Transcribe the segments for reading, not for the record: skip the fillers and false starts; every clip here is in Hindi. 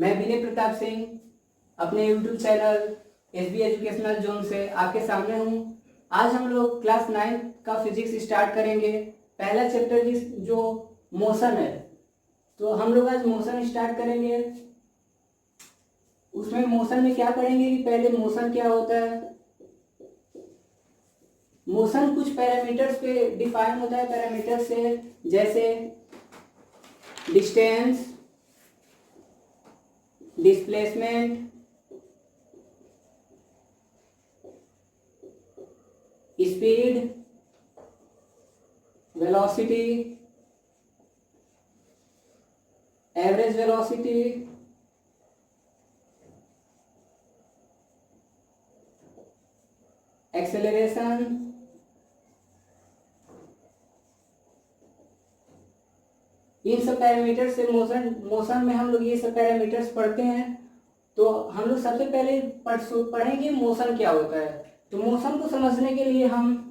मैं विनय प्रताप सिंह अपने YouTube channel SB educational zone से आपके सामने हूँ। आज हम लोग क्लास 9 का फिजिक्स स्टार्ट करेंगे। पहला चैप्टर जो मोशन है, तो हम लोग आज मोशन स्टार्ट करेंगे। उसमें मोशन में क्या पढ़ेंगे कि पहले मोशन क्या होता है। मोशन कुछ पैरामीटर्स पे डिफाइन होता है। पैरामीटर्स से जैसे distance, displacement, speed, velocity, average velocity, acceleration, इन सब पैरामीटर्स से मोशन में हम लोग ये सब पैरामीटर्स पढ़ते हैं। तो हम लोग सबसे पहले पढ़ेंगे मोशन क्या होता है। तो मोशन को समझने के लिए हम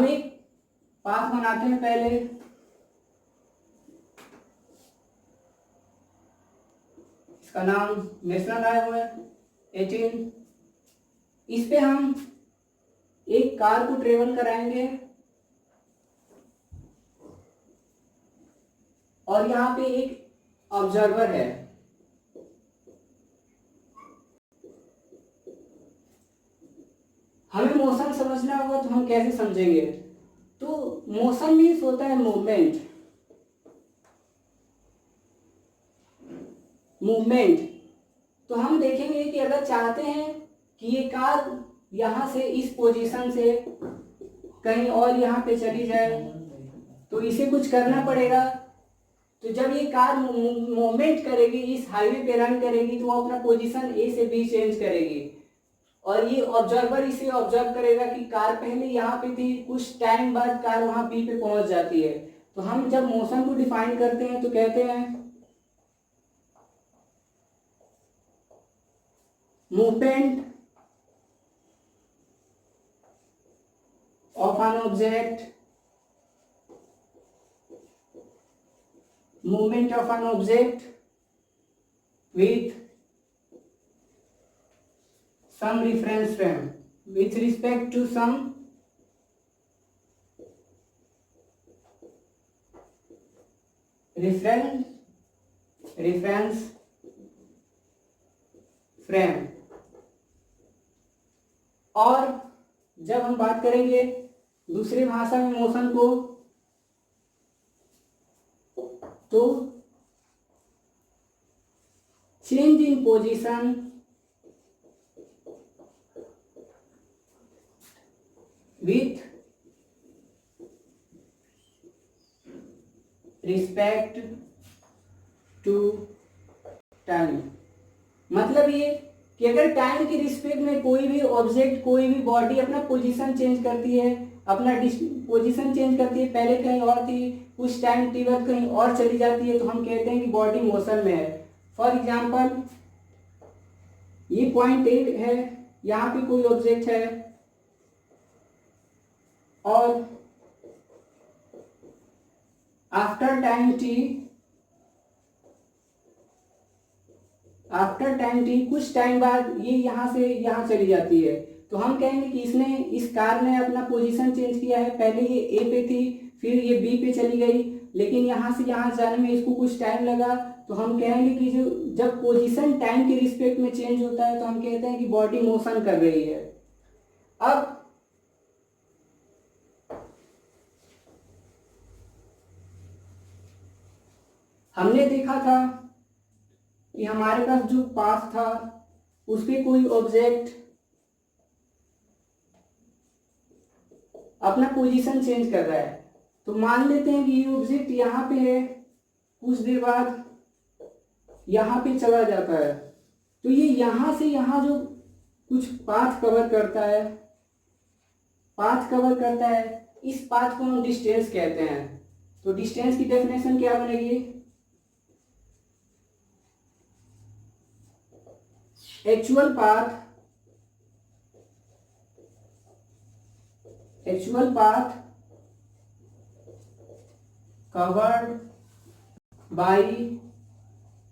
एक पाथ बनाते हैं। पहले इसका नाम नेशनल हाईवे 18। इस पे हम एक कार को ट्रेवल कराएंगे और यहाँ पे एक ऑब्जर्वर है। हमें मोशन समझना होगा, तो हम कैसे समझेंगे। तो मोशन मीन्स होता है मूवमेंट। तो हम देखेंगे कि अगर चाहते हैं कि ये कार यहाँ से इस पोजीशन से कहीं और यहाँ पे चली जाए, तो इसे कुछ करना पड़ेगा। तो जब ये कार मूवमेंट करेगी, इस हाईवे पे रन करेगी, तो वो अपना पोजीशन ए से बी चेंज करेगी और ये ऑब्जर्वर इसे ऑब्जर्व करेगा कि कार पहले यहाँ पे थी, कुछ टाइम बाद कार वहाँ बी पे पहुंच जाती है। तो हम जब मोशन को डिफाइन करते हैं तो कहते हैं movement of an object, movement of an object with some reference frame, with respect to some reference frame। और जब हम बात करेंगे दूसरी भाषा में मोशन को, तो change in position with respect to time. मतलब ये कि अगर टाइम के रिस्पेक्ट में कोई भी ऑब्जेक्ट, कोई भी बॉडी अपना पोजीशन चेंज करती है, अपना पोजीशन चेंज करती है, पहले कहीं और थी, कुछ टाइम टी बाद कहीं और चली जाती है, तो हम कहते हैं कि बॉडी मोशन में है। फॉर एग्जांपल ये पॉइंट ए है, यहाँ पे कोई ऑब्जेक्ट है और आफ्टर टाइम टी कुछ टाइम बाद ये यहाँ से यहाँ चली जाती है। तो हम कहेंगे कि इस कार ने अपना पोजीशन चेंज किया है। पहले ये ए पे थी, फिर ये बी पे चली गई, लेकिन यहाँ से यहाँ जाने में इसको कुछ टाइम लगा। तो हम कहेंगे कि जब पोजीशन टाइम के रिस्पेक्ट में चेंज होता है, तो हम कहते हैं कि बॉडी मोशन कर रही है। अब हमने देखा था कि हमारे पास जो पाथ था उस पे कोई ऑब्जेक्ट अपना पोजीशन चेंज कर रहा है। तो मान लेते हैं कि ये ऑब्जेक्ट यहाँ पे है, कुछ देर बाद यहाँ पे चला जाता है। तो ये यहाँ से यहाँ जो कुछ पाथ कवर करता है, इस पाथ को हम डिस्टेंस कहते हैं। तो डिस्टेंस की डेफिनेशन क्या बनेगी? Actual path covered by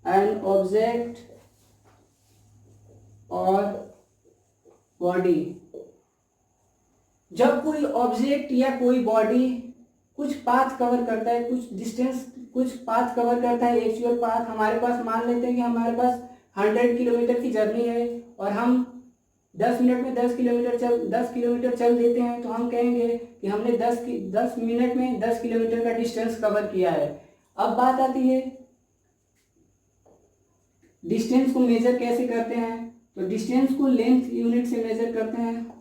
an object और बॉडी। जब कोई ऑब्जेक्ट या कोई बॉडी कुछ पाथ कवर करता है, कुछ डिस्टेंस, कुछ पाथ कवर करता है, एक्चुअल पाथ हमारे पास, मान लेते हैं कि हमारे पास 100 किलोमीटर की जर्नी है और हम 10 मिनट में 10 किलोमीटर चल देते हैं, तो हम कहेंगे कि हमने 10 मिनट में 10 किलोमीटर का डिस्टेंस कवर किया है। अब बात आती है डिस्टेंस को मेजर कैसे करते हैं। तो डिस्टेंस को लेंथ यूनिट से मेजर करते हैं,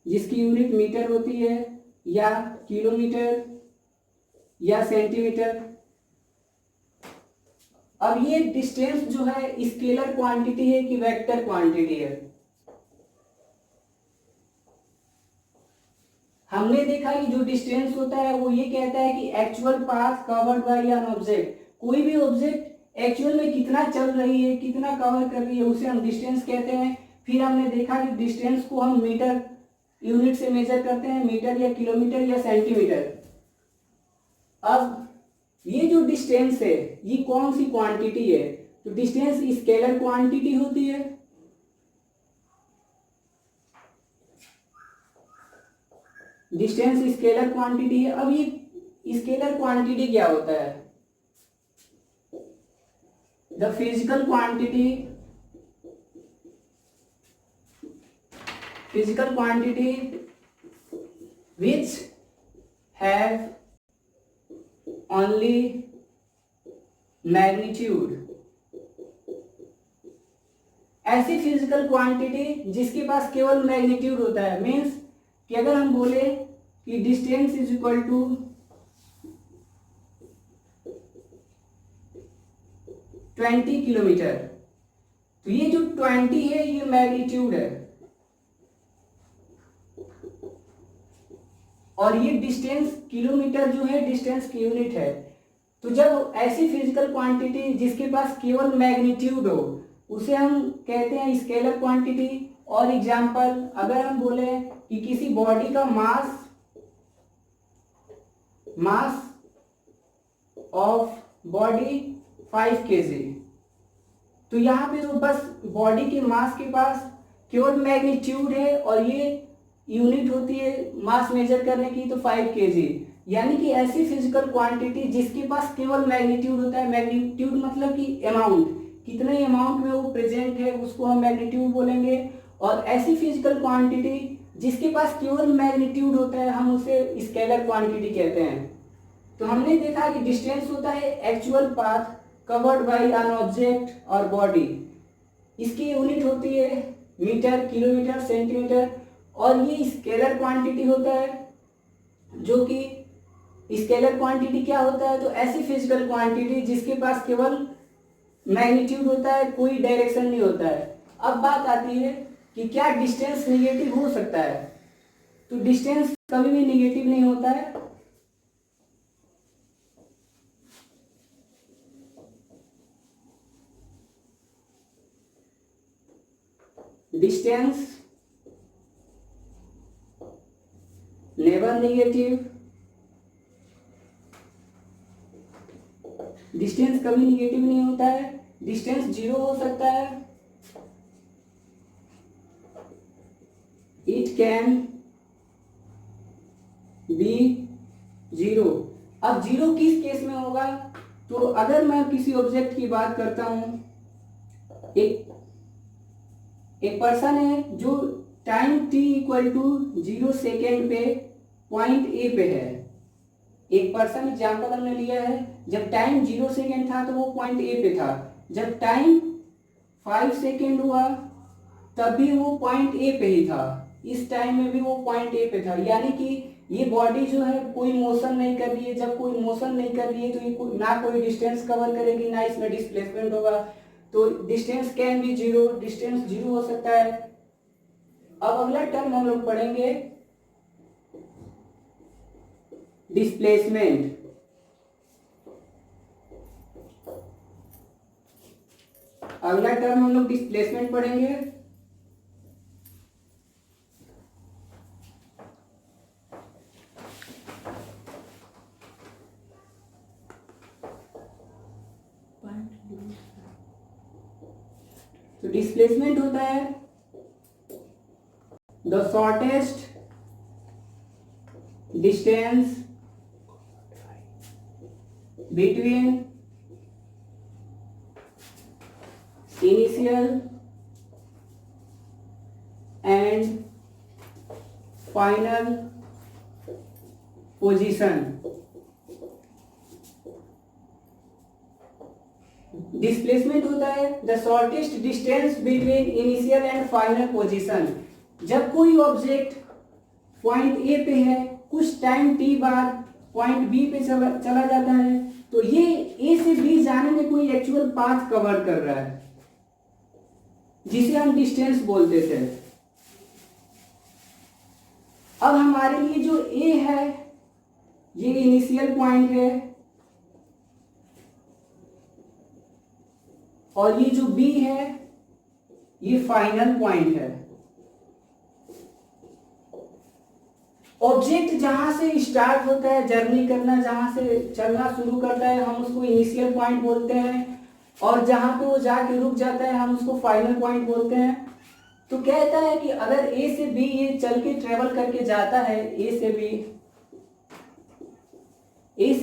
जिसकी यूनिट मीटर होती है या किलोमीटर या सेंटीमीटर। अब ये डिस्टेंस जो है स्केलर क्वांटिटी है कि वेक्टर क्वांटिटी है। हमने देखा कि जो डिस्टेंस होता है वो ये कहता है कि actual path covered by an object. कोई भी ऑब्जेक्ट एक्चुअल में कितना चल रही है, कितना कवर कर रही है, उसे हम डिस्टेंस कहते हैं। फिर हमने देखा कि डिस्टेंस को हम मीटर यूनिट से मेजर करते हैं, मीटर या किलोमीटर या सेंटीमीटर। अब ये जो डिस्टेंस है ये कौन सी क्वांटिटी है। तो डिस्टेंस स्केलर क्वांटिटी होती है। डिस्टेंस स्केलर क्वांटिटी है। अब ये स्केलर क्वांटिटी क्या होता है। The physical quantity which have only magnitude। ऐसी फिजिकल क्वांटिटी जिसके पास केवल मैग्नीट्यूड होता है। मीन्स कि अगर हम बोले कि distance is equal to 20 kilometre, तो ये जो 20 है ये मैग्नीट्यूड है और ये डिस्टेंस किलोमीटर जो है डिस्टेंस की यूनिट है। तो जब ऐसी फिजिकल क्वांटिटी जिसके पास केवल मैग्नीट्यूड हो उसे हम कहते हैं स्केलर क्वांटिटी। और एग्जांपल अगर हम बोले कि किसी बॉडी का मास ऑफ बॉडी 5 kg, तो यहाँ पे तो बस बॉडी के मास के पास केवल मैग्नीट्यूड है और ये यूनिट होती है मास मेजर करने की, तो 5 kg। यानी कि ऐसी फिजिकल क्वांटिटी जिसके पास केवल मैग्नीट्यूड होता है। मैग्नीट्यूड मतलब कि अमाउंट, कितने अमाउंट में वो प्रेजेंट है उसको हम मैग्नीट्यूड बोलेंगे। और ऐसी फिजिकल क्वांटिटी जिसके पास केवल मैग्नीट्यूड होता है हम उसे स्केलर क्वांटिटी कहते हैं। तो हमने देखा कि डिस्टेंस होता है actual path covered by an object और बॉडी। इसकी यूनिट होती है मीटर, किलोमीटर, सेंटीमीटर। और ये स्केलर क्वांटिटी होता है, जो कि स्केलर क्वांटिटी क्या होता है। तो ऐसी फिजिकल क्वांटिटी जिसके पास केवल मैग्नीट्यूड होता है, कोई डायरेक्शन नहीं होता है। अब बात आती है कि क्या डिस्टेंस निगेटिव हो सकता है। तो डिस्टेंस कभी भी निगेटिव नहीं होता है। Distance never negative. डिस्टेंस कभी निगेटिव नहीं होता है। डिस्टेंस 0 हो सकता है। It can be 0। अब 0 किस केस में होगा। तो अगर मैं किसी ऑब्जेक्ट की बात करता हूं, एक पर्सन है जो time t equal to 0 second पे पॉइंट ए पे है। एक पर्सन एग्जाम्पल हमने लिया है, जब टाइम 0 सेकेंड था तो वो पॉइंट ए पे था। जब टाइम 5 सेकेंड हुआ तब भी वो पॉइंट ए पे ही था। इस टाइम में भी वो पॉइंट ए पे था। यानी कि ये बॉडी जो है कोई मोशन नहीं कर रही है। जब कोई मोशन नहीं कर रही है तो ये ना कोई डिस्टेंस कवर करेगी, ना इसमें डिस्प्लेसमेंट होगा। तो डिस्टेंस कैन बी 0, डिस्टेंस 0 हो सकता है। अब अगला टर्म हम लोग पढ़ेंगे डिस्प्लेसमेंट। अगला टर्म हम लोग डिस्प्लेसमेंट पढ़ेंगे। तो डिस्प्लेसमेंट होता है the shortest distance between initial and final position. Displacement होता है the shortest distance between initial and final position. जब कोई ऑब्जेक्ट पॉइंट ए पे है, कुछ टाइम टी बाद पॉइंट बी पे चला जाता है, तो ये ए से बी जाने में कोई एक्चुअल पाथ कवर कर रहा है, जिसे हम डिस्टेंस बोलते थे। अब हमारे लिए जो ए है ये इनिशियल पॉइंट है, और ये जो बी है ये फाइनल पॉइंट है। ऑब्जेक्ट जहां से स्टार्ट होता है जर्नी करना, जहां से चलना शुरू करता है, हम उसको इनिशियल पॉइंट बोलते हैं, और जहां पे वो जाके रुक जाता है हम उसको फाइनल पॉइंट बोलते हैं। तो कहता है कि अगर ए से बी ये चल के ट्रेवल करके जाता है, ए से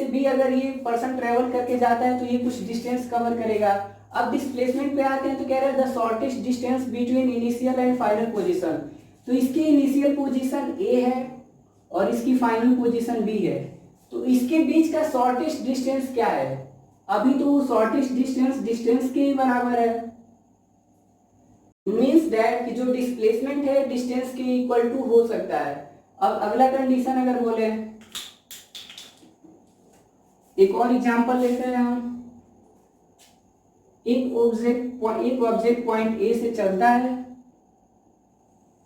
बी अगर ये पर्सन ट्रेवल करके जाता है तो ये कुछ डिस्टेंस कवर करेगा। अब डिस्प्लेसमेंट पे आते हैं तो कह रहे हैं the shortest distance between initial and final position. तो इसकी इनिशियल पोजीशन ए है और इसकी फाइनल पोजीशन बी है, तो इसके बीच का शॉर्टेस्ट डिस्टेंस क्या है? अभी तो शॉर्टेस्ट डिस्टेंस के ही बराबर है, मीन्स दैट कि जो डिस्प्लेसमेंट है डिस्टेंस के इक्वल टू हो सकता है। अब अगला कंडीशन अगर बोले, एक और एग्जांपल लेते हैं हम। एक ऑब्जेक्ट पॉइंट ए से चलता है,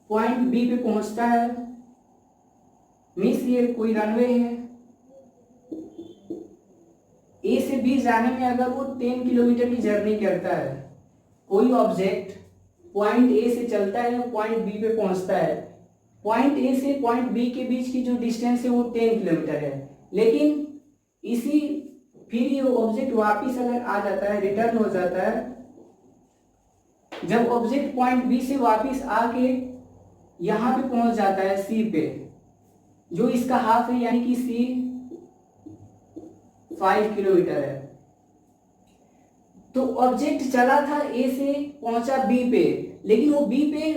पॉइंट बी पे पहुंचता है, मीन्स ये कोई रनवे है। ए से बी जाने में अगर वो 10 किलोमीटर की जर्नी करता है, कोई ऑब्जेक्ट पॉइंट ए से चलता है, पॉइंट बी पे पहुंचता है, पॉइंट ए से पॉइंट बी के बीच की जो डिस्टेंस है वो 10 किलोमीटर है, लेकिन फिर ये ऑब्जेक्ट वापिस अगर आ जाता है, रिटर्न हो जाता है, जब ऑब्जेक्ट पॉइंट बी से वापिस आके यहां पे पहुंच जाता है सी पे, जो इसका हाफ है, यानी कि सी 5 किलोमीटर है। तो ऑब्जेक्ट चला था ए से, पहुंचा बी पे, लेकिन वो बी पे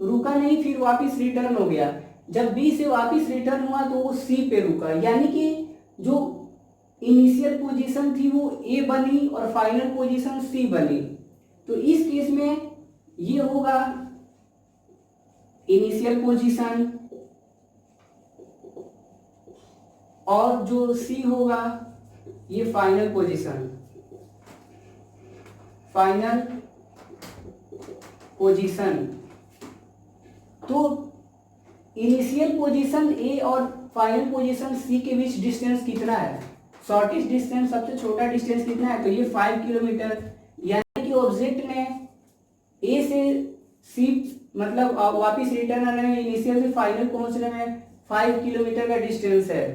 रुका नहीं, फिर वापिस रिटर्न हो गया। जब बी से वापिस रिटर्न हुआ तो वो सी पे रुका, यानी कि जो इनिशियल पोजीशन थी वो ए बनी और फाइनल पोजीशन सी बनी। तो इस केस में ये होगा इनिशियल पोजीशन, और जो सी होगा ये फाइनल पोजीशन। तो इनिशियल पोजीशन ए और फाइनल पोजीशन सी के बीच डिस्टेंस कितना है? शॉर्टेस्ट डिस्टेंस, सबसे छोटा डिस्टेंस कितना है? तो ये 5 किलोमीटर, यानी कि ऑब्जेक्ट ने ए से सी मतलब वापिस रिटर्न आने में, इनिशियल से फाइनल पहुंचने में 5 किलोमीटर का डिस्टेंस है।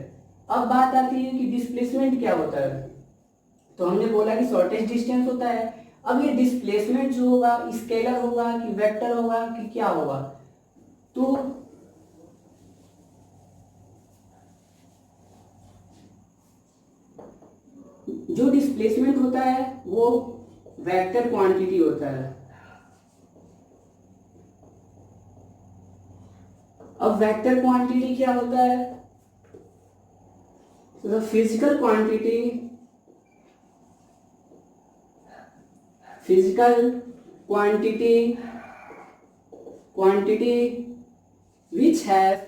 अब बात आती है कि डिस्प्लेसमेंट क्या होता है। तो हमने बोला कि शॉर्टेस्ट डिस्टेंस होता है। अब ये डिस्प्लेसमेंट जो होगा स्केलर होगा कि वेक्टर होगा कि क्या होगा? तो जो डिस्प्लेसमेंट होता है वो वेक्टर क्वांटिटी होता है। अब वेक्टर क्वांटिटी क्या होता है? तो physical quantity which have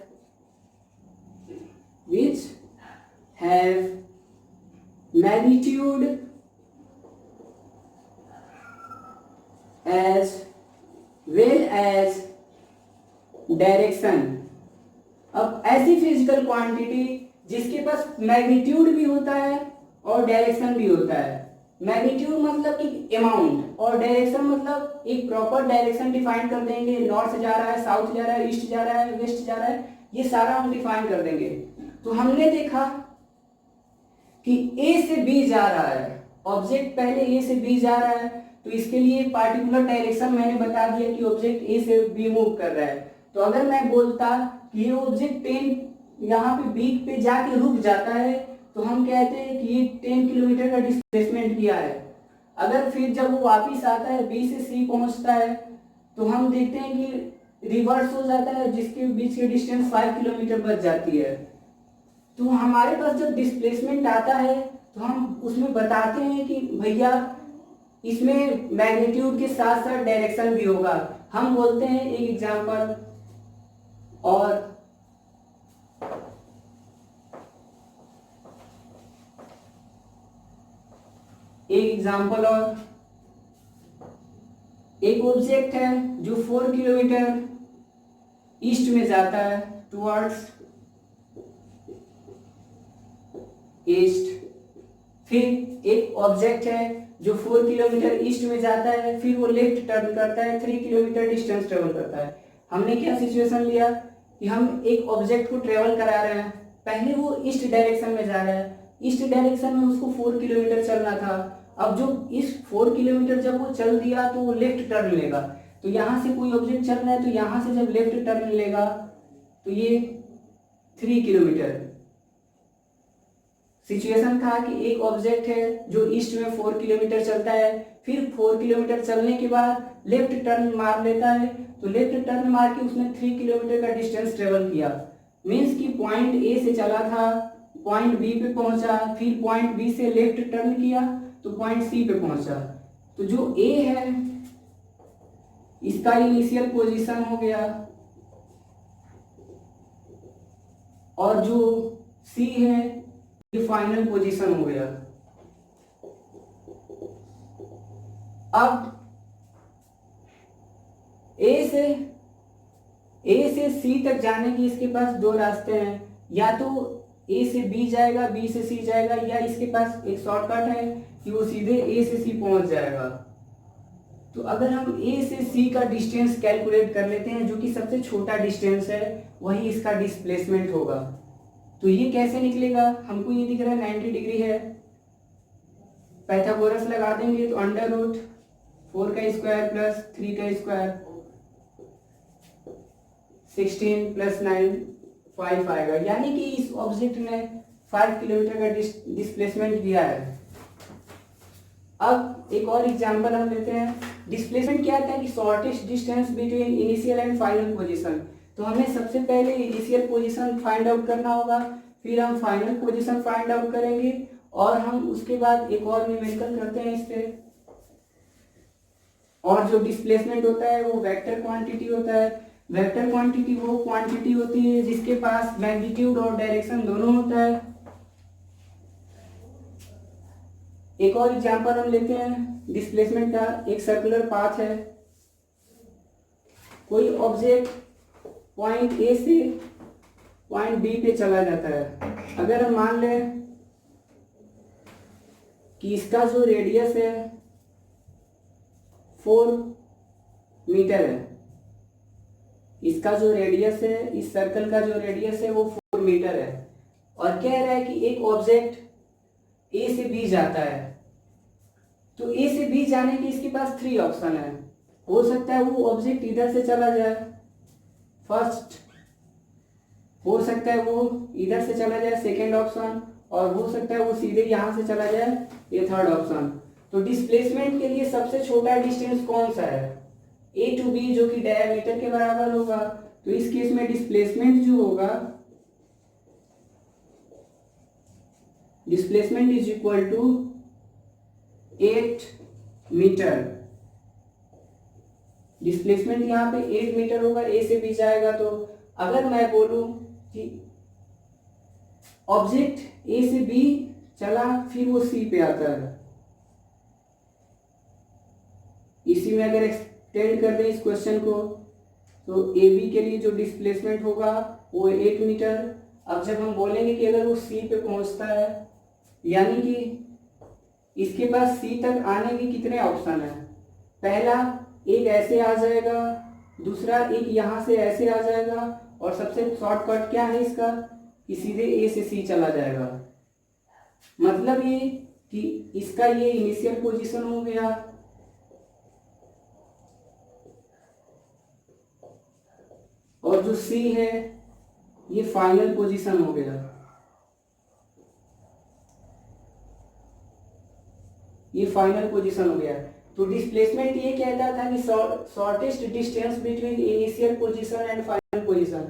magnitude as well as direction. अब ऐसी फिजिकल क्वांटिटी जिसके पास मैग्नीट्यूड भी होता है और डायरेक्शन भी होता है। मैग्नीट्यूड मतलब कि अमाउंट, और डायरेक्शन मतलब एक प्रॉपर डायरेक्शन डिफाइन कर देंगे, नॉर्थ से जा रहा है, साउथ जा रहा है, ईस्ट जा रहा है, वेस्ट जा रहा है, ये सारा हम डिफाइन कर देंगे। तो हमने देखा कि ए से बी जा रहा है, ऑब्जेक्ट पहले ए से बी जा रहा है, तो इसके लिए पार्टिकुलर डायरेक्शन मैंने बता दिया कि ऑब्जेक्ट ए से बी मूव कर रहा है। तो अगर मैं बोलता कि ये ऑब्जेक्ट 10 यहाँ पे बी पे जाके रुक जाता है तो हम कहते हैं कि ये 10 किलोमीटर का डिस्प्लेसमेंट किया है। अगर फिर जब वो वापिस आता है बी से सी पहुंचता है तो हम देखते हैं कि रिवर्स हो जाता है, जिसके बीच की डिस्टेंस 5 किलोमीटर बच जाती है। तो हमारे पास जब डिस्प्लेसमेंट आता है तो हम उसमें बताते हैं कि भैया इसमें मैग्नीट्यूड के साथ साथ डायरेक्शन भी होगा। हम बोलते हैं एक एग्जांपल और एक ऑब्जेक्ट है जो 4 किलोमीटर ईस्ट में जाता है, टुवर्ड्स ईस्ट। फिर एक ऑब्जेक्ट है जो 4 किलोमीटर ईस्ट में जाता है, फिर वो लेफ्ट टर्न करता है, 3 किलोमीटर डिस्टेंस ट्रेवल करता है। हमने क्या सिचुएशन लिया कि हम एक ऑब्जेक्ट को ट्रेवल करा रहे हैं, पहले वो ईस्ट डायरेक्शन में जा रहा है, ईस्ट डायरेक्शन में उसको 4 किलोमीटर चलना था। अब जो इस 4 किलोमीटर जब वो चल दिया तो वो लेफ्ट टर्न लेगा। तो यहाँ से कोई ऑब्जेक्ट चल रहा है तो यहाँ से जब लेफ्ट टर्न लेगा तो ये 3 किलोमीटर। सिचुएशन था कि एक ऑब्जेक्ट है जो ईस्ट में 4 किलोमीटर चलता है, फिर 4 किलोमीटर चलने के बाद लेफ्ट टर्न मार लेता है, तो लेफ्ट टर्न मार के उसने 3 किलोमीटर का डिस्टेंस ट्रेवल किया। मीन्स कि पॉइंट ए से चला था, पॉइंट बी पे पहुंचा, फिर पॉइंट बी से लेफ्ट टर्न किया तो पॉइंट सी पे पहुंचा। तो जो ए है इसका इनिशियल पोजीशन हो गया और जो सी है ये फाइनल पोजीशन हो गया। अब ए से सी तक जाने की इसके पास दो रास्ते हैं, या तो ए से बी जाएगा, बी से सी जाएगा, या इसके पास एक शॉर्टकट है कि वो सीधे ए से सी पहुंच जाएगा। तो अगर हम ए से सी का डिस्टेंस कैलकुलेट कर लेते हैं, जो कि सबसे छोटा डिस्टेंस है, वही इसका डिस्प्लेसमेंट होगा। तो ये कैसे निकलेगा, हमको ये दिख रहा है 90 डिग्री है, पाइथागोरस लगा देंगे तो अंडर रूट 4 का स्क्वायर प्लस 3 का स्क्वायर 16 प्लस 9 5 आएगा। यानी कि इस ऑब्जेक्ट ने 5 किलोमीटर का डिस्प्लेसमेंट किया है। अब एक और एग्जांपल हम लेते हैं। डिस्प्लेसमेंट क्या आता है कि shortest distance between initial and final position. तो हमें सबसे पहले इनिशियल पोजीशन फाइंड आउट करना होगा, फिर हम फाइनल पोजीशन फाइंड आउट करेंगे और हम उसके बाद एक और न्यूमेरिकल करते हैं इस पे। और जो डिस्प्लेसमेंट होता है वो वेक्टर क्वांटिटी होता है। वेक्टर क्वांटिटी वो क्वांटिटी होती है जिसके पास मैग्नीट्यूड और डायरेक्शन दोनों होता है। एक और एग्जांपल हम लेते हैं डिस्प्लेसमेंट का। एक सर्कुलर पाथ है, कोई ऑब्जेक्ट पॉइंट ए से पॉइंट बी पे चला जाता है। अगर हम मान लें कि इसका जो रेडियस है 4 मीटर है, इसका जो रेडियस है, इस सर्कल का जो रेडियस है वो 4 मीटर है, और कह रहा है कि एक ऑब्जेक्ट ए से बी जाता है। तो ए से बी जाने के इसके पास 3 ऑप्शन है। हो सकता है वो ऑब्जेक्ट इधर से चला जाए, फर्स्ट। हो सकता है वो इधर से चला जाए, सेकेंड ऑप्शन। और हो सकता है वो सीधे यहाँ से चला जाए, ये थर्ड ऑप्शन। तो डिस्प्लेसमेंट के लिए सबसे छोटा डिस्टेंस कौन सा है, ए टू बी, जो कि डायमीटर के बराबर होगा। तो इस केस में डिस्प्लेसमेंट जो होगा, displacement is equal to 8 metre. Displacement यहाँ पे 8 मीटर होगा, ए से बी जाएगा। तो अगर मैं बोलूं कि ऑब्जेक्ट ए से बी चला, फिर वो सी पे आता है, इसी में अगर एक्सटेंड कर दें इस क्वेश्चन को, तो ए बी के लिए जो डिस्प्लेसमेंट होगा वो 8 मीटर। अब जब हम बोलेंगे कि अगर वो सी पे पहुंचता है, यानी कि इसके पास सी तक आने के कितने ऑप्शन है। पहला एक ऐसे आ जाएगा, दूसरा एक यहाँ से ऐसे आ जाएगा, और सबसे शॉर्टकट क्या है इसका कि सीधे ए से सी चला जाएगा। मतलब ये कि इसका ये इनिशियल पोजीशन हो गया, और जो C है ये फाइनल पोजीशन हो गया। ये फाइनल पोजीशन हो गया। तो डिस्प्लेसमेंट ये कहता था कि shortest distance between initial position and final position.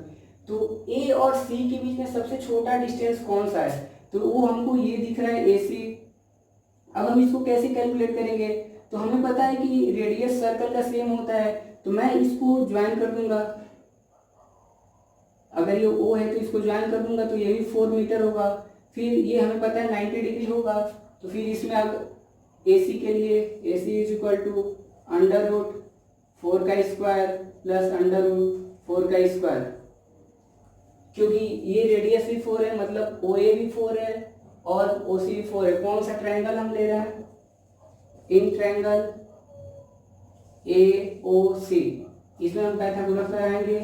तो A और C के बीच में सबसे छोटा डिस्टेंस कौन सा है, तो वो हमको ये दिख रहा है AC। अब हम इसको कैसे कैलकुलेट करेंगे, तो हमें पता है कि रेडियस सर्कल का सेम होता है, तो मैं इसको ज्वाइन कर दूंगा। अगर ये O है तो इसको ज्वाइन कर दूंगा, तो ये भी 4 मीटर होगा। फिर ये हमें पता है 90 डिग्री होगा, तो फिर इसमें अब AC के लिए AC is equal to under root 4 का स्क्वायर प्लस अंडर रूट 4 का स्क्वायर। क्योंकि ये रेडियस भी 4 है, मतलब OA भी 4 है और OC भी 4 है। कौन सा ट्रायंगल हम ले रहे हैं, इन ट्रायंगल AOC। इसमें हम पाइथागोरस लगाएंगे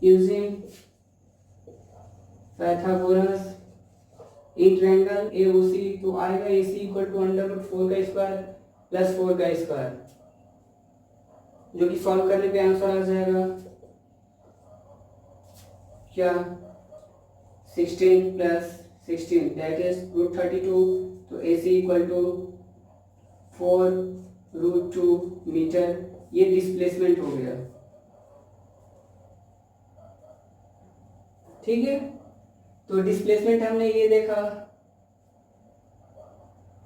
using Pythagoras in triangle AOC। तो आएगा AC equal to under root 4 का स्क्वायर प्लस 4 का स्क्वायर, जो कि सॉल्व करने पे आंसर आ जाएगा क्या, 16 प्लस 16 दैट इज रूट 32। तो AC equal to 4 root 2 metre. ये डिस्प्लेसमेंट हो गया। ठीक है, तो डिस्प्लेसमेंट हमने ये देखा।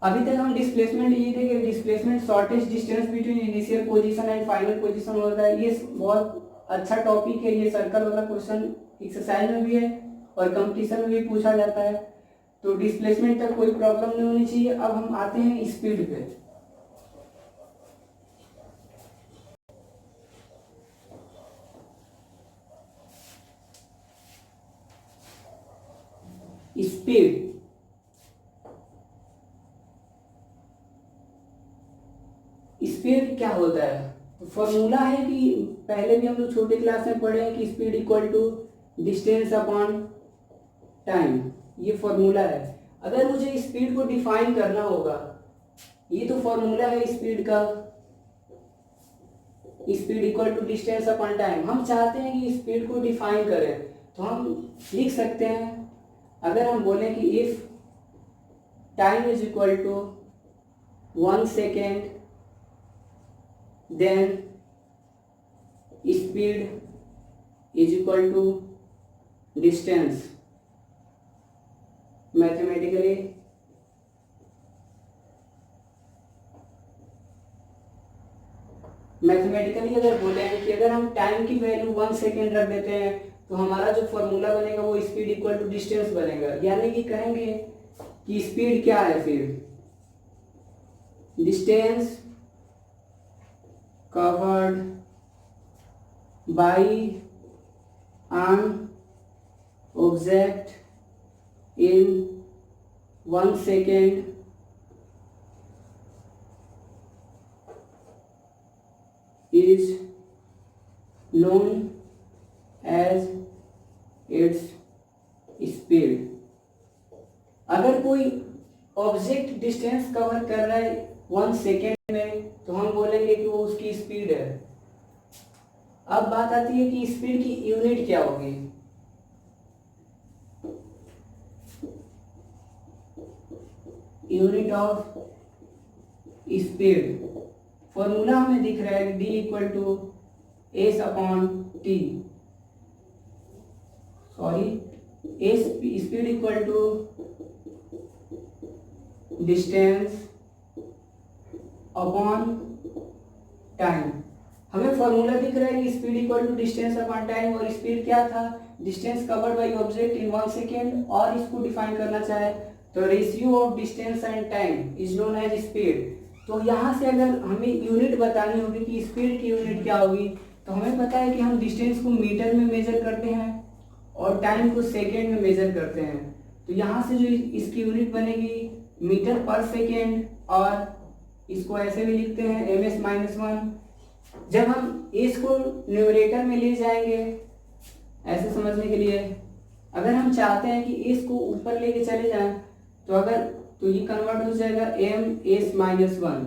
अभी तक हम डिस्प्लेसमेंट ये देखे, displacement shortest distance between initial position and final position होता है। ये बहुत अच्छा टॉपिक है। ये सर्कल वाला क्वेश्चन एक्सरसाइज में भी है और कंपटीशन में भी पूछा जाता है। तो डिस्प्लेसमेंट तक कोई प्रॉब्लम नहीं होनी चाहिए। अब हम आते हैं स्पीड पे। स्पीड, स्पीड क्या होता है, तो फॉर्मूला है कि पहले भी हम लोग छोटे क्लास में पढ़े हैं कि speed equal to distance upon time. ये फॉर्मूला है। अगर मुझे स्पीड को डिफाइन करना होगा, ये तो फॉर्मूला है स्पीड का, speed equal to distance upon time. हम चाहते हैं कि स्पीड को डिफाइन करें, तो हम लिख सकते हैं, अगर हम बोलें कि if time is equal to 1 second then speed is equal to distance. Mathematically अगर बोले कि अगर हम टाइम की वैल्यू 1 सेकेंड रख देते हैं, तो हमारा जो फॉर्मूला बनेगा वो स्पीड इक्वल टू डिस्टेंस बनेगा। यानी कि कहेंगे कि स्पीड क्या है, फिर distance covered bye an object in 1 second is known as its speed। अगर कोई ऑब्जेक्ट डिस्टेंस कवर कर रहा है 1 सेकेंड में, तो हम बोलेंगे कि वो उसकी स्पीड है। अब बात आती है कि स्पीड की यूनिट क्या होगी। यूनिट ऑफ स्पीड फॉर्मूला हमें दिख रहा है, D equal to S upon T, sorry S speed equal to distance upon time. हमें फॉर्मूला दिख रहा है कि speed equal to distance upon time, और स्पीड क्या था, distance covered by object in 1 second. और इसको डिफाइन करना चाहे तो ratio of distance and time is known as speed. तो यहाँ से अगर हमें यूनिट बतानी होगी कि स्पीड की यूनिट क्या होगी, तो हमें पता है कि हम डिस्टेंस को मीटर में मेजर करते हैं और टाइम को सेकेंड में मेजर करते हैं। तो यहाँ से जो इसकी यूनिट बनेगी मीटर पर सेकेंड, और इसको ऐसे भी लिखते हैं ms-1। जब हम इस को न्यूमरेटर में ले जाएंगे ऐसे समझने के लिए, अगर हम चाहते हैं कि इस को ऊपर लेके चले जाएं, तो ये कन्वर्ट हो जाएगा ms-1।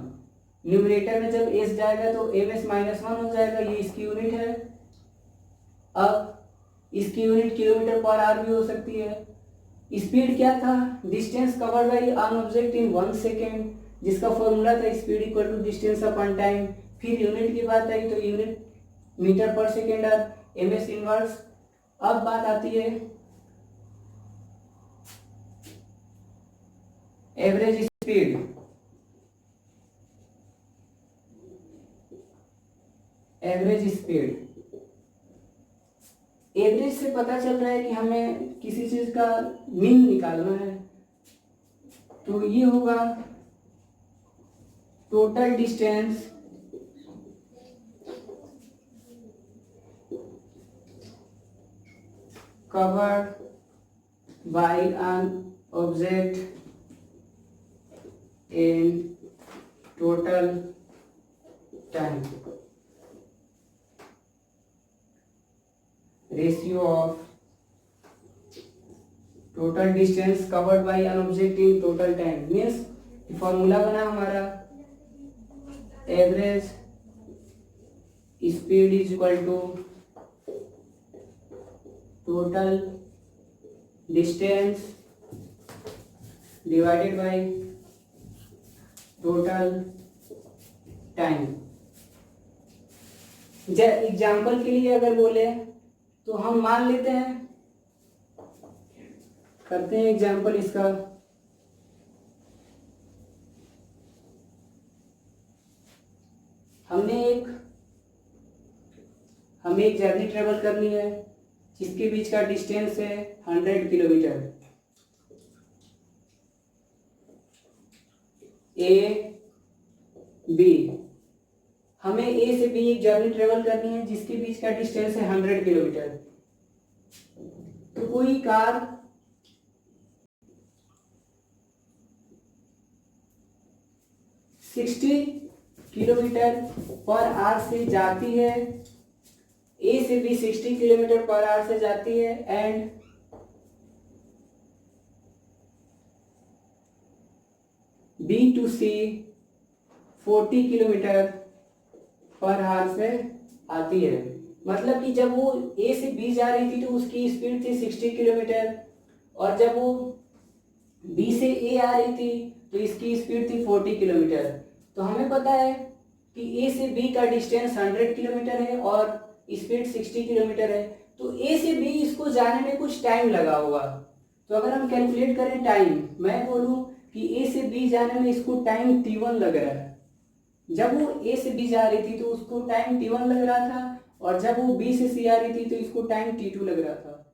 न्यूमरेटर में जब s जाएगा तो ms-1 हो जाएगा। ये इसकी यूनिट है। अब इसकी यूनिट किलोमीटर पर आवर भी हो सकती है। स्पीड क्या था, distance covered by an object in 1 second, जिसका फॉर्मूला था speed equal to distance upon time. फिर यूनिट की बात आई तो यूनिट मीटर पर सेकेंड और ms इनवर्स। अब बात आती है average speed. Average speed, average से पता चल रहा है कि हमें किसी चीज का मीन निकालना है, तो ये होगा total distance covered by an object in total time, ratio of total distance covered by an object in total time means formula बना हमारा average speed is equal to total distance divided by total time. Example के लिए अगर बोले तो हम मान लेते हैं, करते हैं एग्जाम्पल इसका। हमें एक जर्नी ट्रेवल करनी है जिसके बीच का डिस्टेंस है 100 किलोमीटर। ए बी, हमें ए से बी एक जर्नी ट्रेवल करनी है जिसके बीच का डिस्टेंस है 100 किलोमीटर। तो कोई कार किलोमीटर पर आवर से जाती है, ए से बी 60 किलोमीटर पर आवर से जाती है and B to C 40 kilometre per hour से आती है। मतलब कि जब वो ए से बी जा रही थी तो उसकी स्पीड थी 60 किलोमीटर, और जब वो बी से ए आ रही थी तो इसकी स्पीड थी 40 किलोमीटर। तो हमें पता है कि ए से बी का डिस्टेंस 100 किलोमीटर है और स्पीड 60 किलोमीटर है, तो ए से बी इसको जाने में कुछ टाइम लगा होगा। तो अगर हम कैलकुलेट करें टाइम, मैं बोलूं कि ए से बी जाने में इसको टाइम t1 लग रहा है। जब वो ए से बी जा रही थी तो उसको टाइम t1 लग रहा था, और जब वो बी से सी आ रही थी तो इसको टाइम t2 लग रहा था।